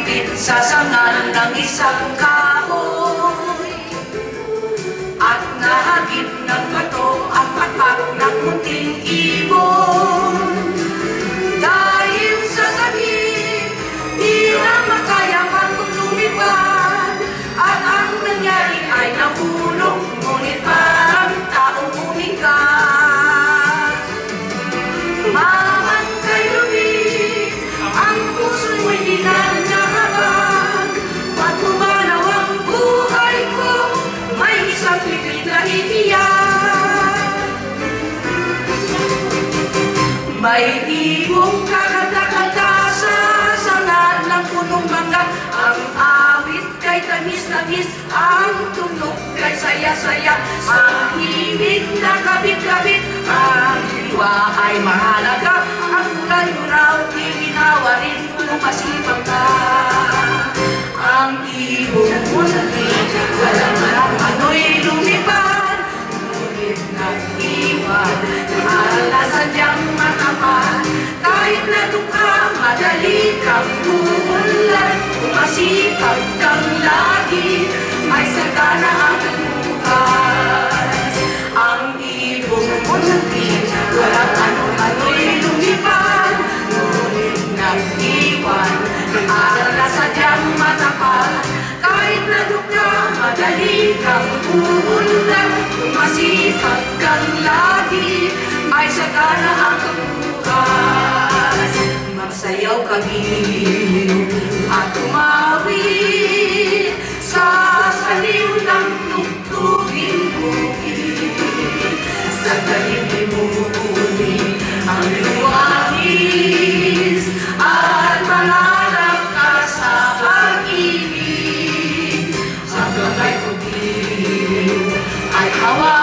Kapit sa sangan ng isang kahoy at nahagip ng bato ang patak ng munting ibon. Dahil sa sakit, di na makaya pang lumipad at ang nangyari ay nahulog, ngunit parang taong umikat. Mamang kay lumit, ang puso mo'y di na nakaban. Matubanaw ang buhay ko, may isang pipit na itiyak. May ibong kakanta-kanta sa sangan ng punong mangga. Ang awit kay tamis-tamis, ang tunog kay saya-saya. Mahimik na kabit-kabit, ang diwa ay mahalaga. Ang kulay mo raw, ginawa rin kung masipag ka. Ang ibong muntik, walang ano'y lumipad, ngunit nag-iwan, ala sadyang matapat. Kahit na duka, madali kang umunlad, kung masipag kang lagi, may sagana ang bukas. Ang ibong muntik, walang ano'y lumipad, ngunit nag-iwan, ala sadyang matapat. Kahit na duka, madali kang umunlad, kung masipag kang lagi, ay sagana ang bukas. Magsayaw kami at tumawid sa saliw ng tugtugin bukid. Sa daigdig muli ang luwangis at mangarap ka sa pag-ibig. Hanggang ay pag-ibig ay hawa